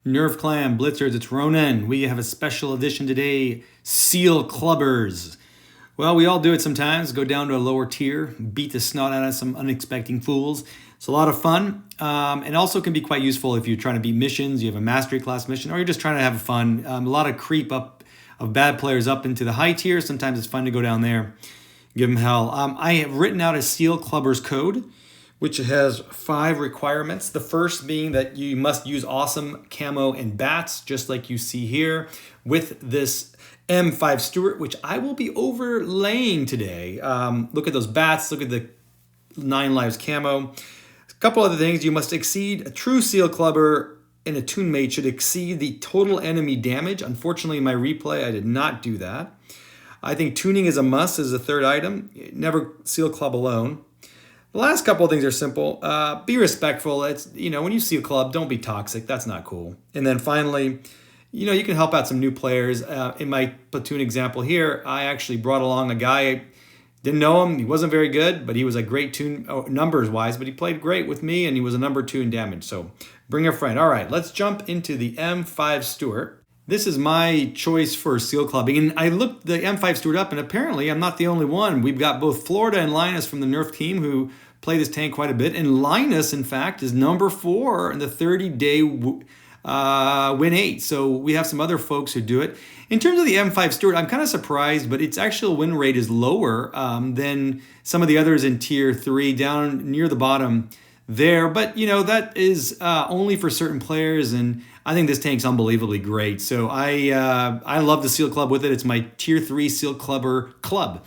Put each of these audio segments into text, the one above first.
Nerf Clan Blitzers, it's Ronan. We have a special edition today, Seal Clubbers. Well, we all do it sometimes, go down to a lower tier, beat the snot out of some unexpecting fools. It's a lot of fun, and also can be quite useful if you're trying to beat missions, you have a mastery class mission, or you're just trying to have fun. A lot of creep up of bad players up into the high tier. Sometimes it's fun to go down there, give them hell. I have written out a Seal Clubbers code, which has 5 requirements. The first being that you must use awesome camo and bats, just like you see here with this M5 Stuart, which I will be overlaying today. Look at those bats, look at the 9 lives camo. A couple other things, you must exceed, a true Seal Clubber and a tune mate should exceed the total enemy damage. Unfortunately, in my replay, I did not do that. I think tuning is a must as a third item. Never Seal Club alone. The last couple of things are simple. Be respectful. It's, when you see a club, don't be toxic. That's not cool. And then finally, you can help out some new players. In my platoon example here, I actually brought along a guy. Didn't know him. He wasn't very good, but he was a great tune numbers-wise, but he played great with me, and he was a number 2 in damage. So bring a friend. All right, let's jump into the M5 Stuart. This is my choice for seal clubbing, and I looked the M5 Stuart up, and apparently I'm not the only one. We've got both Florida and Linus from the Nerf team who play this tank quite a bit, and Linus, in fact, is number 4 in the 30-day win 8. So we have some other folks who do it. In terms of the M5 Stuart, I'm kind of surprised, but its actual win rate is lower than some of the others in Tier 3, down near the bottom there. But, that is only for certain players, and I think this tank's unbelievably great. So I love the Seal Club with it. It's my Tier 3 Seal Clubber club.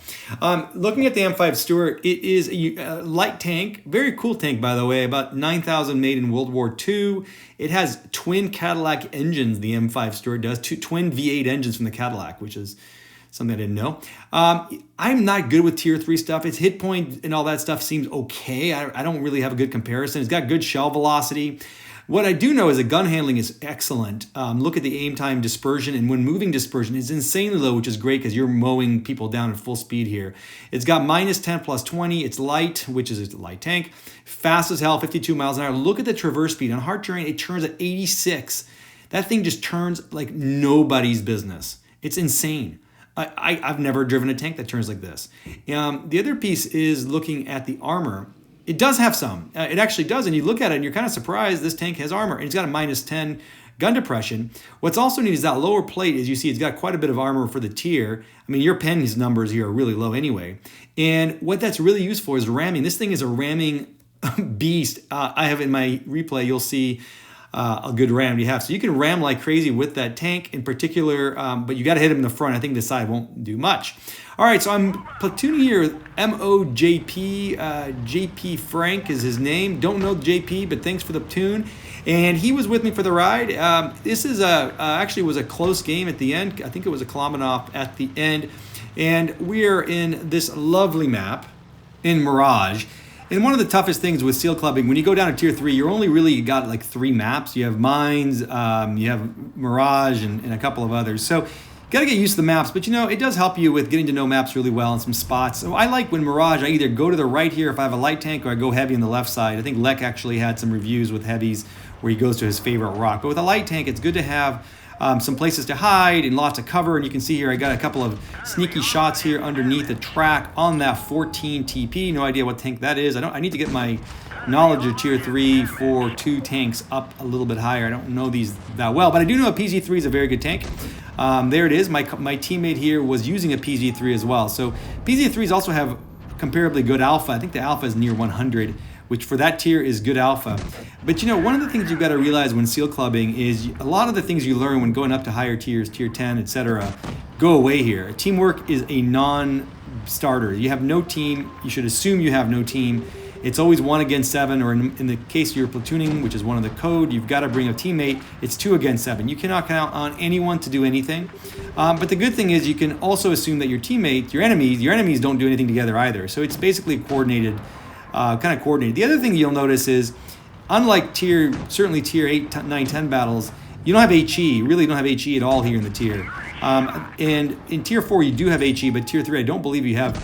Looking at the M5 Stuart, it is a light tank. Very cool tank, by the way. About 9,000 made in World War II. It has twin Cadillac engines, the M5 Stuart does. Twin V8 engines from the Cadillac, which is something I didn't know. I'm not good with Tier 3 stuff. Its hit point and all that stuff seems okay. I don't really have a good comparison. It's got good shell velocity. What I do know is the gun handling is excellent. Look at the aim time dispersion, and when moving dispersion, it's insanely low, which is great because you're mowing people down at full speed here. It's got -10 +20. It's light, which is a light tank. Fast as hell, 52 miles an hour. Look at the traverse speed. On hard terrain, it turns at 86. That thing just turns like nobody's business. It's insane. I've never driven a tank that turns like this. The other piece is looking at the armor. It does have some. It actually does, and you look at it and you're kind of surprised this tank has armor. And it's got a -10 gun depression. What's also neat is that lower plate, as you see, it's got quite a bit of armor for the tier. I mean, your pen's numbers here are really low anyway. And what that's really used for is ramming. This thing is a ramming beast. I have in my replay, you'll see a good ram you have. So you can ram like crazy with that tank in particular, but you got to hit him in the front. I think the side won't do much. All right, so I'm platooning here with MOJP. JP Frank is his name. Don't know JP, but thanks for the tune. And he was with me for the ride. This is actually was a close game at the end. I think it was a Klomanov at the end. And we're in this lovely map in Mirage. And one of the toughest things with seal clubbing, when you go down to Tier 3, you're only really got like 3 maps. You have Mines, you have Mirage, and a couple of others. So you got to get used to the maps. But, it does help you with getting to know maps really well and some spots. So I like when Mirage, I either go to the right here if I have a light tank, or I go heavy on the left side. I think Lek actually had some reviews with heavies where he goes to his favorite rock. But with a light tank, it's good to have some places to hide and lots of cover. And you can see here I got a couple of sneaky shots here underneath the track on that 14 TP. No idea what tank that is. I need to get my knowledge of Tier 3 for 2 tanks up a little bit higher. I don't know these that well, but I do know a PZ3 is a very good tank. There it is. My teammate here was using a PZ3 as well. So PZ3s also have comparably good alpha. I think the alpha is near 100, which for that tier is good alpha. But one of the things you've got to realize when seal clubbing is a lot of the things you learn when going up to higher tiers, Tier 10, etc., go away here. Teamwork is a non-starter. You have no team. You should assume you have no team. It's always 1 against 7, or in the case you're platooning, which is one of the code, you've got to bring a teammate. It's 2 against 7. You cannot count on anyone to do anything. But the good thing is you can also assume that your teammate, your enemies don't do anything together either. So it's basically coordinated. Kind of coordinated. The other thing you'll notice is, unlike certainly tier 8, 9, 10 battles, you don't have HE. You really don't have HE at all here in the tier. And in tier 4, you do have HE, but tier 3, I don't believe you have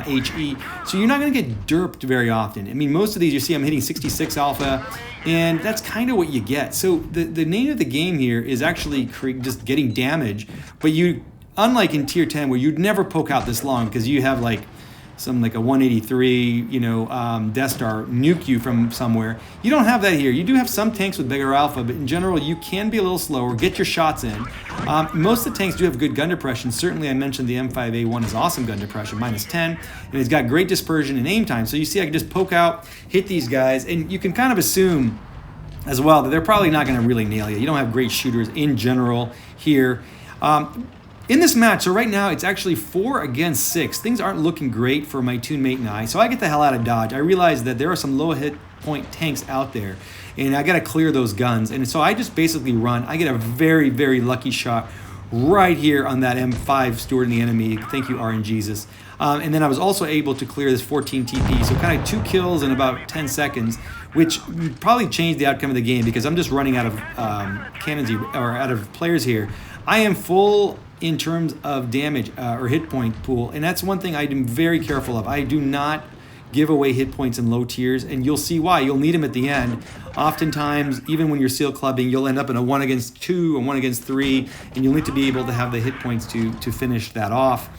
HE. So you're not going to get derped very often. I mean, most of these, you see I'm hitting 66 alpha, and that's kind of what you get. So the name of the game here is actually just getting damage, but you, unlike in tier 10, where you'd never poke out this long because you have like a 183, Death Star nuke you from somewhere. You don't have that here. You do have some tanks with bigger alpha, but in general, you can be a little slower, get your shots in. Most of the tanks do have good gun depression. Certainly, I mentioned the M5A1 has awesome gun depression, -10, and it's got great dispersion and aim time. So you see, I can just poke out, hit these guys, and you can kind of assume as well that they're probably not going to really nail you. You don't have great shooters in general here. In this match, so right now it's actually 4 against 6. Things aren't looking great for my teammate and I, so I get the hell out of Dodge. I realize that there are some low hit point tanks out there, and I got to clear those guns. And so I just basically run. I get a very, very lucky shot right here on that M5 Stuart in the enemy. Thank you, RNGesus. And then I was also able to clear this 14 TP, so kind of 2 kills in about 10 seconds, which probably changed the outcome of the game because I'm just running out of cannons or out of players here. I am full in terms of damage or hit point pool, and that's one thing I'm very careful of. I do not give away hit points in low tiers, and you'll see why. You'll need them at the end. Oftentimes, even when you're seal clubbing, you'll end up in a 1 against 2, a 1 against 3, and you'll need to be able to have the hit points to finish that off.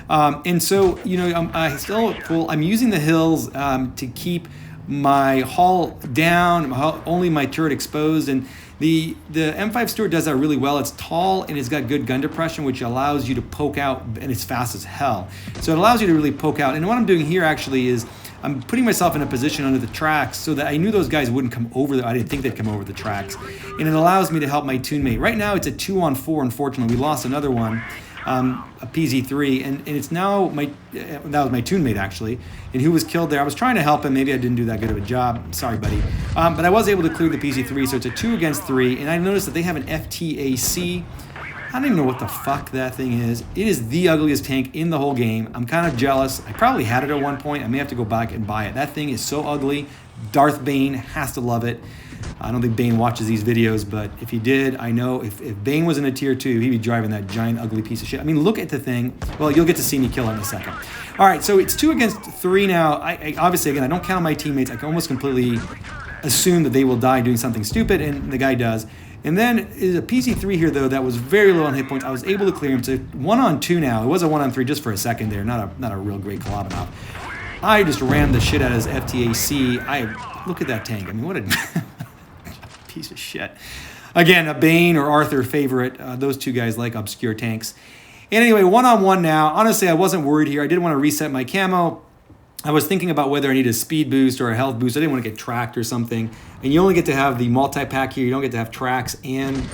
And so, I'm using the hills to keep my hull down, only my turret exposed, and the M5 Stuart does that really well. It's tall and it's got good gun depression, which allows you to poke out, and it's fast as hell. So it allows you to really poke out. And what I'm doing here actually is I'm putting myself in a position under the tracks so that I knew those guys wouldn't come over. I didn't think they'd come over the tracks. And it allows me to help my teammate. Right now it's a 2-on-4, unfortunately. We lost another one. A PZ3, and it's now that was my teammate actually, and who was killed there. I was trying to help him. Maybe I didn't do that good of a job. Sorry, buddy. But I was able to clear the PZ3, so it's a 2 against 3, and I noticed that they have an FTAC. I don't even know what the fuck that thing is. It is the ugliest tank in the whole game. I'm kind of jealous. I probably had it at one point. I may have to go back and buy it. That thing is so ugly. Darth Bane has to love it. I don't think Bane watches these videos, but if he did, I know if Bane was in a tier 2, he'd be driving that giant, ugly piece of shit. I mean, look at the thing. Well, you'll get to see me kill it in a second. All right, so it's 2 against 3 now. I obviously, again, I don't count my teammates. I can almost completely assume that they will die doing something stupid, and the guy does. And then is a PC3 here, though, that was very low on hit points. I was able to clear him. So 1-on-2 now. It was a 1-on-3 just for a second there. Not a real great collab enough. I just rammed the shit out of his FTAC. Look at that tank. I mean, what a piece of shit. Again, a Bane or Arthur favorite. Those two guys like obscure tanks. And anyway, 1-on-1 now. Honestly, I wasn't worried here. I didn't want to reset my camo. I was thinking about whether I need a speed boost or a health boost. I didn't want to get tracked or something. And you only get to have the multi-pack here. You don't get to have tracks and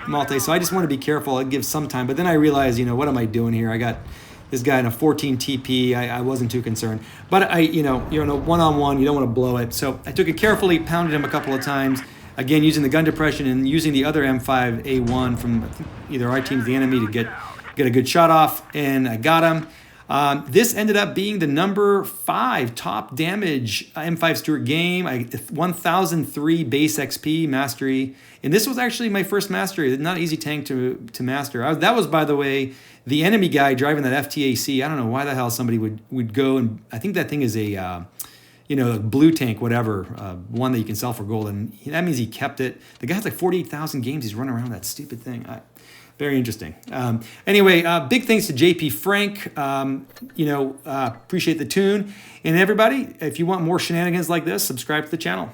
multi. So I just want to be careful. I'd give some time. But then I realized, what am I doing here? I got this guy in a 14 TP. I wasn't too concerned. But you're in a 1-on-1. You don't want to blow it. So I took it carefully, pounded him a couple of times. Again, using the gun depression and using the other M5A1 from either our team or the enemy to get a good shot off. And I got him. This ended up being the number 5 top damage M5 Stuart game. 1003 base XP mastery. And this was actually my first mastery. Not an easy tank to master. That was, by the way, the enemy guy driving that FTAC. I don't know why the hell somebody would go, and I think that thing is a blue tank, whatever, one that you can sell for gold. And that means he kept it. The guy has like 48,000 games. He's running around with that stupid thing. Very interesting. Anyway, big thanks to JP Frank. Appreciate the tune. And everybody, if you want more shenanigans like this, subscribe to the channel.